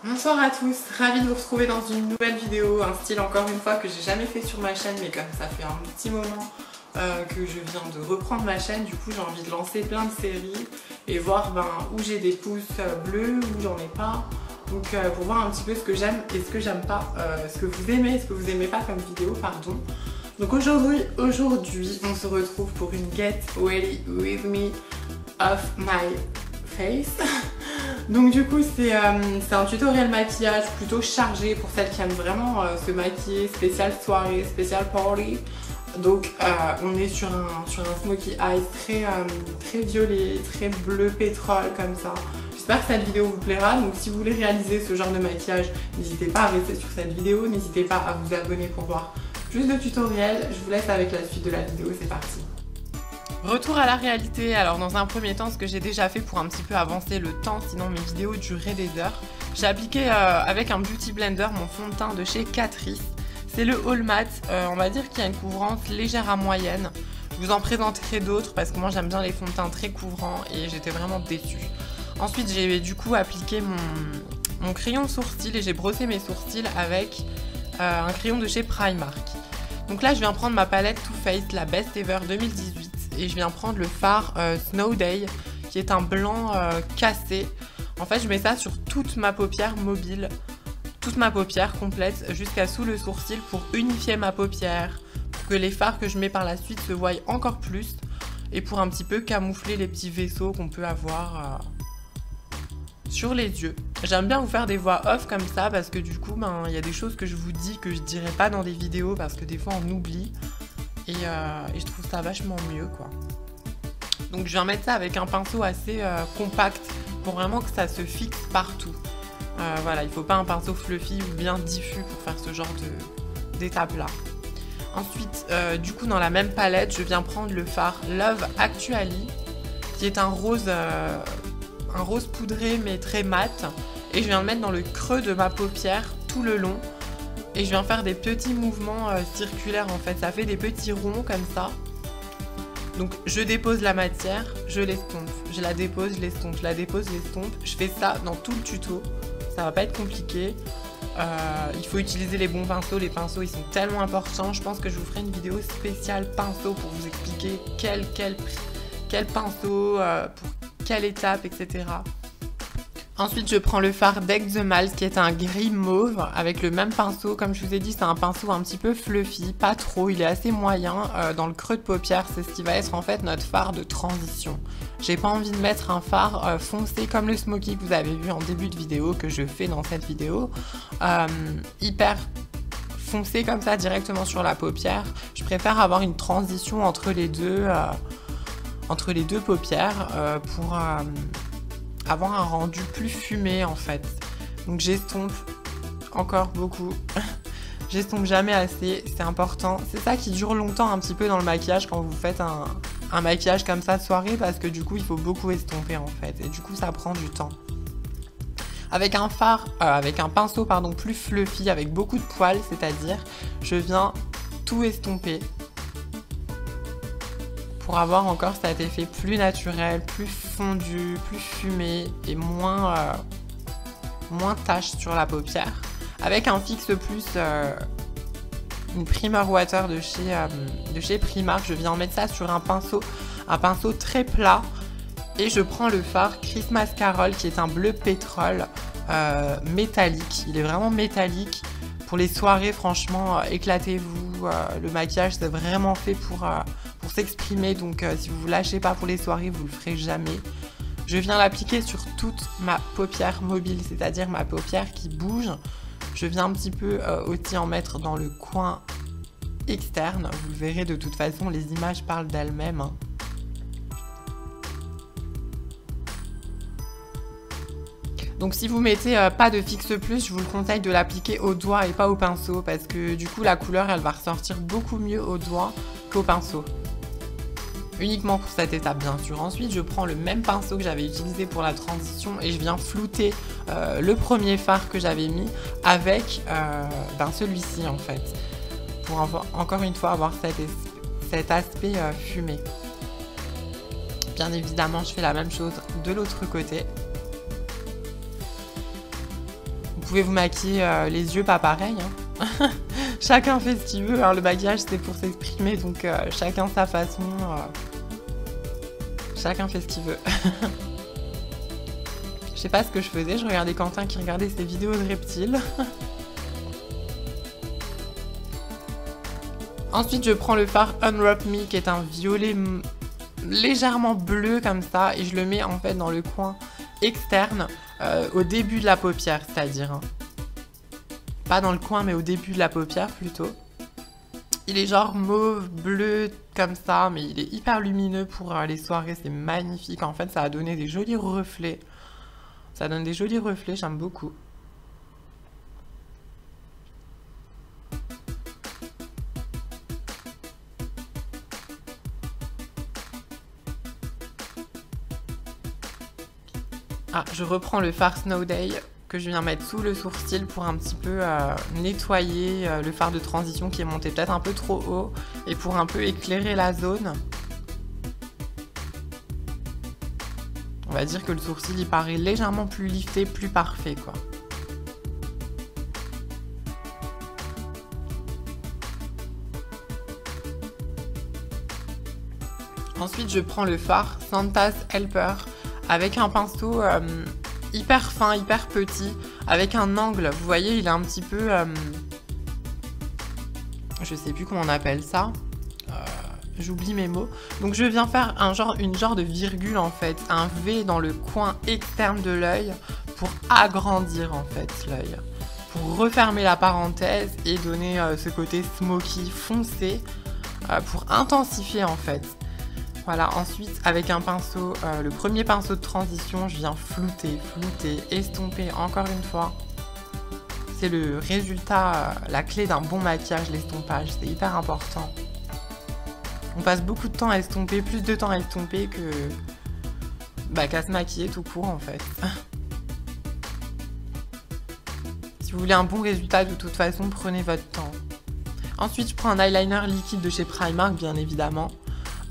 Bonsoir à tous, ravie de vous retrouver dans une nouvelle vidéo, un style encore une fois que j'ai jamais fait sur ma chaîne, mais comme ça fait un petit moment que je viens de reprendre ma chaîne, du coup j'ai envie de lancer plein de séries et voir où j'ai des pouces bleus, où j'en ai pas, donc pour voir un petit peu ce que j'aime et ce que j'aime pas, ce que vous aimez et ce que vous aimez pas comme vidéo, pardon. Donc aujourd'hui on se retrouve pour une Get Ready With Me of My Face. Donc du coup c'est un tutoriel maquillage plutôt chargé pour celles qui aiment vraiment se maquiller, spécial soirée, spécial party. Donc on est sur un smokey eyes très violet, très bleu pétrole comme ça. J'espère que cette vidéo vous plaira, donc si vous voulez réaliser ce genre de maquillage, n'hésitez pas à rester sur cette vidéo, n'hésitez pas à vous abonner pour voir plus de tutoriels. Je vous laisse avec la suite de la vidéo, c'est parti. Retour à la réalité. Alors dans un premier temps, ce que j'ai déjà fait pour un petit peu avancer le temps, sinon mes vidéos dureraient des heures, j'ai appliqué avec un Beauty Blender mon fond de teint de chez Catrice. C'est le All Matte, on va dire qu'il y a une couvrance légère à moyenne. Je vous en présenterai d'autres parce que moi j'aime bien les fonds de teint très couvrants et j'étais vraiment déçue. Ensuite j'ai du coup appliqué mon crayon sourcil et j'ai brossé mes sourcils avec un crayon de chez Primark. Donc là je viens prendre ma palette Too Faced, la Best Ever 2018. Et je viens prendre le fard Snow Day qui est un blanc cassé. En fait je mets ça sur toute ma paupière mobile, toute ma paupière complète jusqu'à sous le sourcil pour unifier ma paupière, pour que les fards que je mets par la suite se voient encore plus et pour un petit peu camoufler les petits vaisseaux qu'on peut avoir sur les yeux. J'aime bien vous faire des voix off comme ça parce que du coup il y a des choses que je vous dis que je dirais pas dans des vidéos parce que des fois on oublie. Et je trouve ça vachement mieux quoi. Donc je viens mettre ça avec un pinceau assez compact pour vraiment que ça se fixe partout. Voilà, il ne faut pas un pinceau fluffy ou bien diffus pour faire ce genre d'étape là. Ensuite, du coup dans la même palette, je viens prendre le fard Love Actually qui est un rose poudré mais très mat. Et je viens le mettre dans le creux de ma paupière tout le long. Et je viens faire des petits mouvements circulaires en fait, ça fait des petits ronds comme ça. Donc je dépose la matière, je l'estompe, je la dépose, je l'estompe, je la dépose, je l'estompe. Je fais ça dans tout le tuto, ça va pas être compliqué. Il faut utiliser les bons pinceaux, les pinceaux ils sont tellement importants. Je pense que je vous ferai une vidéo spéciale pinceau pour vous expliquer quel pinceau, pour quelle étape, etc. Ensuite, je prends le fard d'Ex The Mal qui est un gris mauve avec le même pinceau. Comme je vous ai dit, c'est un pinceau un petit peu fluffy, pas trop, il est assez moyen. Dans le creux de paupière, c'est ce qui va être en fait notre fard de transition. J'ai pas envie de mettre un fard foncé comme le Smoky que vous avez vu en début de vidéo, que je fais dans cette vidéo. Hyper foncé comme ça directement sur la paupière. Je préfère avoir une transition entre les deux paupières pour avoir un rendu plus fumé en fait. Donc j'estompe encore beaucoup. J'estompe jamais assez, c'est important. C'est ça qui dure longtemps un petit peu dans le maquillage quand vous faites un maquillage comme ça de soirée parce que du coup il faut beaucoup estomper en fait et du coup ça prend du temps. Avec un pinceau pardon, plus fluffy, avec beaucoup de poils, c'est-à-dire je viens tout estomper pour avoir encore cet effet plus naturel, plus fondu, plus fumé et moins tache sur la paupière. Avec un Fix Plus, une Primer Water de chez Primark, je viens mettre ça sur un pinceau très plat et je prends le fard Christmas Carol qui est un bleu pétrole métallique. Il est vraiment métallique. Pour les soirées, franchement, éclatez-vous. Le maquillage, c'est vraiment fait pour s'exprimer. Donc, si vous ne vous lâchez pas pour les soirées, vous ne le ferez jamais. Je viens l'appliquer sur toute ma paupière mobile, c'est-à-dire ma paupière qui bouge. Je viens un petit peu aussi en mettre dans le coin externe. Vous le verrez de toute façon, les images parlent d'elles-mêmes. Hein. Donc si vous mettez pas de Fix Plus, je vous le conseille de l'appliquer au doigt et pas au pinceau parce que du coup la couleur elle va ressortir beaucoup mieux au doigt qu'au pinceau. Uniquement pour cette étape bien sûr. Ensuite je prends le même pinceau que j'avais utilisé pour la transition et je viens flouter le premier fard que j'avais mis avec celui-ci en fait. Pour encore une fois avoir cet aspect fumé. Bien évidemment je fais la même chose de l'autre côté. pouvez vous maquiller les yeux pas pareil. Hein. Chacun fait ce qu'il veut. Hein. Le maquillage, c'est pour s'exprimer. Donc, chacun sa façon. Chacun fait ce qu'il veut. Je sais pas ce que je faisais. Je regardais Quentin qui regardait ses vidéos de reptiles. Ensuite, je prends le fard Unwrap Me qui est un violet légèrement bleu comme ça. Et je le mets en fait dans le coin externe au début de la paupière, c'est-à-dire. Hein. Pas dans le coin, mais au début de la paupière plutôt. Il est genre mauve, bleu, comme ça, mais il est hyper lumineux pour les soirées, c'est magnifique. En fait, ça a donné des jolis reflets. Ça donne des jolis reflets, j'aime beaucoup. Ah, je reprends le fard Snow Day que je viens mettre sous le sourcil pour un petit peu nettoyer le fard de transition qui est monté peut-être un peu trop haut et pour un peu éclairer la zone. On va dire que le sourcil il paraît légèrement plus lifté, plus parfait quoi. Ensuite je prends le fard Santa's Helper avec un pinceau hyper fin, hyper petit, avec un angle. Vous voyez, il est un petit peu... je sais plus comment on appelle ça. J'oublie mes mots. Donc je viens faire une genre de virgule en fait, un V dans le coin externe de l'œil pour agrandir en fait l'œil. Pour refermer la parenthèse et donner ce côté smoky foncé pour intensifier en fait. Voilà, ensuite avec un pinceau, le premier pinceau de transition, je viens flouter, estomper encore une fois. C'est le résultat, la clé d'un bon maquillage, l'estompage, c'est hyper important. On passe beaucoup de temps à estomper, plus de temps à estomper qu'à se maquiller tout court en fait. Si vous voulez un bon résultat, de toute façon, prenez votre temps. Ensuite, je prends un eyeliner liquide de chez Primark, bien évidemment.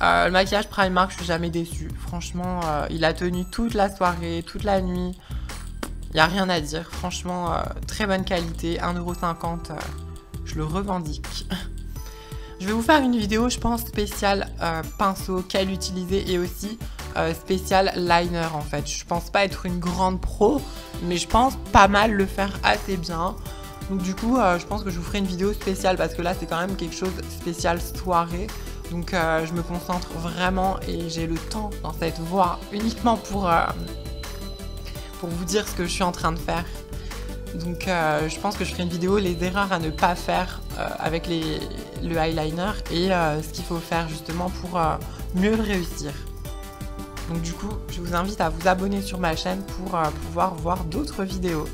Le maquillage Primark, je suis jamais déçue. Franchement, il a tenu toute la soirée, toute la nuit. Il n'y a rien à dire. Franchement, très bonne qualité. 1,50 €, je le revendique. Je vais vous faire une vidéo, je pense, spéciale pinceau, quel utiliser et aussi spécial liner en fait. Je pense pas être une grande pro, mais je pense pas mal le faire assez bien. Donc du coup, je pense que je vous ferai une vidéo spéciale parce que là, c'est quand même quelque chose de spécial soirée. Donc je me concentre vraiment et j'ai le temps dans cette voie uniquement pour vous dire ce que je suis en train de faire. Donc je pense que je ferai une vidéo les erreurs à ne pas faire avec le eyeliner et ce qu'il faut faire justement pour mieux le réussir. Donc du coup, je vous invite à vous abonner sur ma chaîne pour pouvoir voir d'autres vidéos.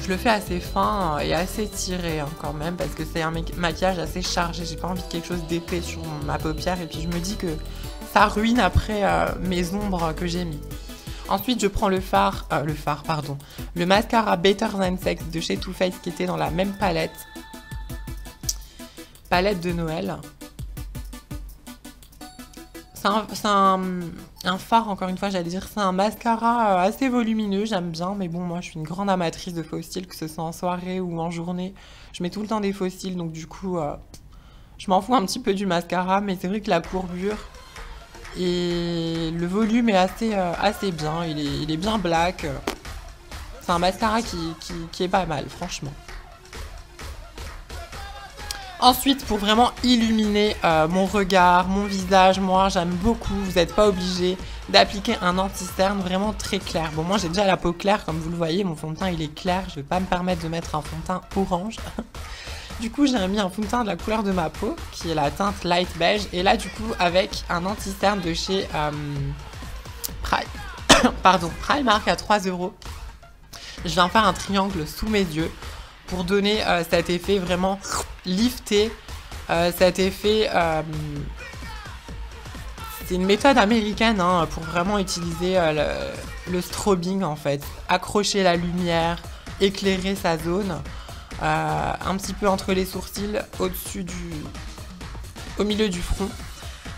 Je le fais assez fin et assez tiré hein, quand même parce que c'est un maquillage assez chargé. J'ai pas envie de quelque chose d'épais sur ma paupière et puis je me dis que ça ruine après mes ombres que j'ai mis. Ensuite, je prends le mascara Better Than Sex de chez Too Faced qui était dans la même palette de Noël. C'est un fard, encore une fois, j'allais dire, c'est un mascara assez volumineux, j'aime bien, mais bon, moi, je suis une grande amatrice de faux cils, que ce soit en soirée ou en journée. Je mets tout le temps des faux cils, donc du coup, je m'en fous un petit peu du mascara, mais c'est vrai que la courbure et le volume est assez bien, il est bien black. C'est un mascara qui est pas mal, franchement. Ensuite, pour vraiment illuminer mon regard, mon visage, moi j'aime beaucoup, vous n'êtes pas obligé d'appliquer un anti-cerne vraiment très clair. Bon, moi j'ai déjà la peau claire, comme vous le voyez, mon fond de teint il est clair, je ne vais pas me permettre de mettre un fond de teint orange. Du coup, j'ai mis un fond de teint de la couleur de ma peau, qui est la teinte light beige, et là du coup avec un anti-cerne de chez Primark à 3 €. Je viens faire un triangle sous mes yeux pour donner cet effet vraiment lifté, cet effet... c'est une méthode américaine hein, pour vraiment utiliser le strobing en fait. Accrocher la lumière, éclairer sa zone, un petit peu entre les sourcils, au milieu du front.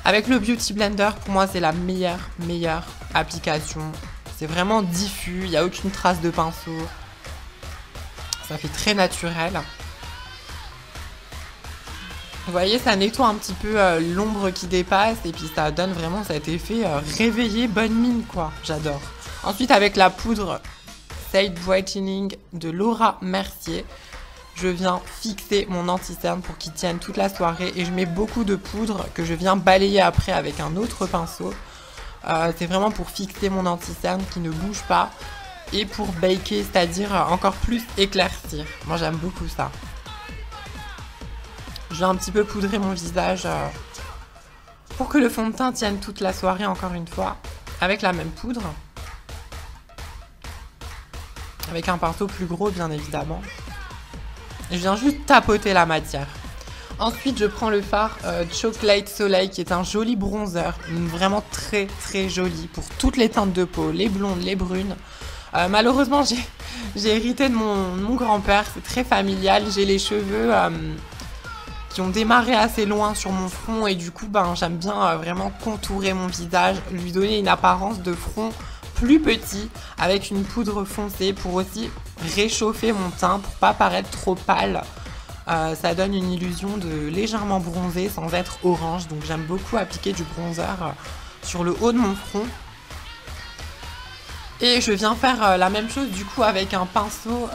Avec le Beauty Blender, pour moi c'est la meilleure application. C'est vraiment diffus, il n'y a aucune trace de pinceau. Ça fait très naturel. Vous voyez, ça nettoie un petit peu l'ombre qui dépasse et puis ça donne vraiment cet effet réveillé, bonne mine quoi. J'adore. Ensuite, avec la poudre Shade Brightening de Laura Mercier, je viens fixer mon anti-cerne pour qu'il tienne toute la soirée et je mets beaucoup de poudre que je viens balayer après avec un autre pinceau. C'est vraiment pour fixer mon anti-cerne qui ne bouge pas et pour baker, c'est-à-dire encore plus éclaircir. Moi, j'aime beaucoup ça. Je vais un petit peu poudrer mon visage pour que le fond de teint tienne toute la soirée, encore une fois, avec la même poudre. Avec un pinceau plus gros, bien évidemment. Et je viens juste tapoter la matière. Ensuite, je prends le fard Chocolate Soleil, qui est un joli bronzer. Vraiment très, très joli pour toutes les teintes de peau, les blondes, les brunes. Malheureusement, j'ai hérité de mon grand-père. C'est très familial. J'ai les cheveux qui ont démarré assez loin sur mon front. Et du coup, j'aime bien vraiment contourer mon visage, lui donner une apparence de front plus petit avec une poudre foncée pour aussi réchauffer mon teint pour pas paraître trop pâle. Ça donne une illusion de légèrement bronzé sans être orange, donc j'aime beaucoup appliquer du bronzer sur le haut de mon front. Et je viens faire la même chose du coup avec un pinceau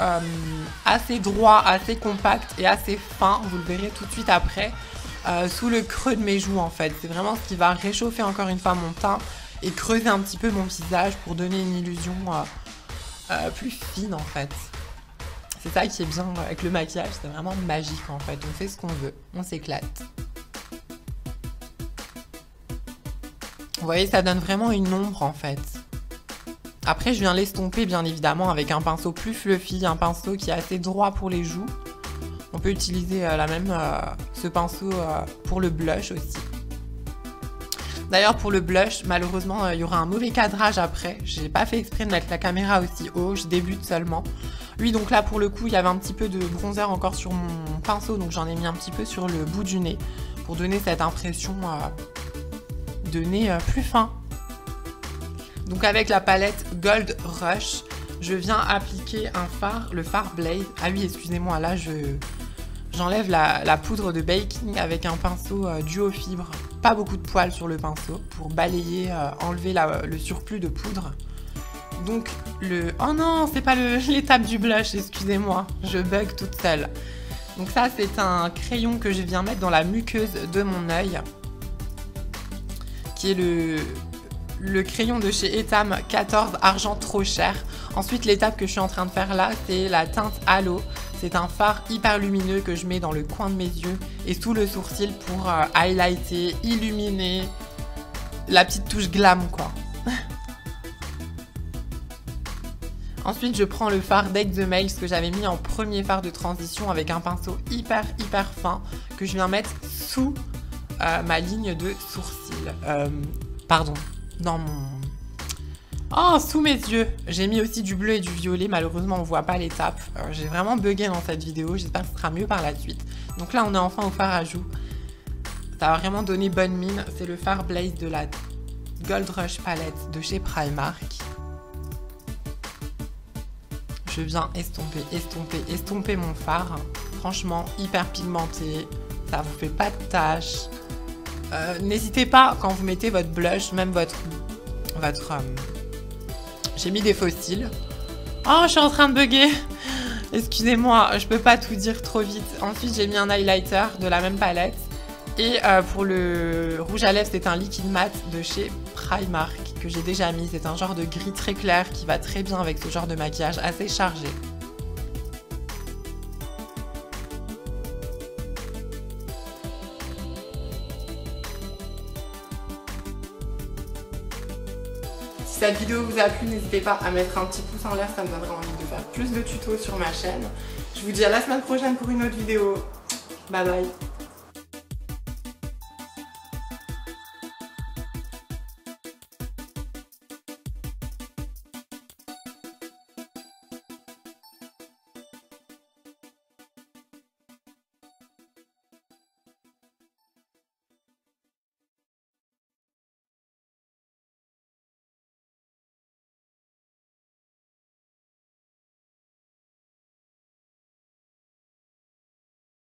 assez droit, assez compact et assez fin, vous le verrez tout de suite après, sous le creux de mes joues en fait. C'est vraiment ce qui va réchauffer encore une fois mon teint et creuser un petit peu mon visage pour donner une illusion plus fine en fait. C'est ça qui est bien avec le maquillage, c'est vraiment magique en fait. On fait ce qu'on veut, on s'éclate. Vous voyez, ça donne vraiment une ombre en fait. Après, je viens l'estomper bien évidemment avec un pinceau plus fluffy, un pinceau qui est assez droit pour les joues. On peut utiliser ce pinceau pour le blush aussi. D'ailleurs, pour le blush, malheureusement, il y aura un mauvais cadrage après. J'ai pas fait exprès de mettre la caméra aussi haut, je débute seulement. Lui, donc là, pour le coup, il y avait un petit peu de bronzer encore sur mon pinceau, donc j'en ai mis un petit peu sur le bout du nez pour donner cette impression de nez plus fin. Donc avec la palette Gold Rush, je viens appliquer un fard, le fard Blaze. Ah oui, excusez-moi, là, j'enlève la poudre de baking avec un pinceau duo fibre. Pas beaucoup de poils sur le pinceau pour balayer, enlever le surplus de poudre. Donc oh non, c'est pas l'étape du blush, excusez-moi, je bug toute seule. Donc ça, c'est un crayon que je viens mettre dans la muqueuse de mon œil, qui est le crayon de chez Etam 14 argent trop cher. Ensuite, l'étape que je suis en train de faire là, c'est la teinte Halo. C'est un fard hyper lumineux que je mets dans le coin de mes yeux et sous le sourcil pour highlighter, illuminer, la petite touche glam quoi. Ensuite, je prends le fard Deck the Mails que j'avais mis en premier fard de transition avec un pinceau hyper fin que je viens mettre sous ma ligne de sourcil. Pardon, dans mon... Oh, sous mes yeux. J'ai mis aussi du bleu et du violet. Malheureusement, on voit pas l'étape. J'ai vraiment bugué dans cette vidéo. J'espère que ce sera mieux par la suite. Donc là, on est enfin au fard à joues. Ça va vraiment donner bonne mine. C'est le fard Blaze de la Gold Rush palette de chez Primark. Je viens estomper mon fard. Franchement, hyper pigmenté. Ça vous fait pas de taches. N'hésitez pas, quand vous mettez votre blush, même votre j'ai mis des fossiles. Oh, je suis en train de bugger. Excusez-moi, je peux pas tout dire trop vite. Ensuite, j'ai mis un highlighter de la même palette. Et pour le rouge à lèvres, c'est un liquide mat de chez Primark que j'ai déjà mis. C'est un genre de gris très clair qui va très bien avec ce genre de maquillage assez chargé. Si cette vidéo vous a plu, n'hésitez pas à mettre un petit pouce en l'air, ça me donnera envie de faire plus de tutos sur ma chaîne. Je vous dis à la semaine prochaine pour une autre vidéo. Bye bye.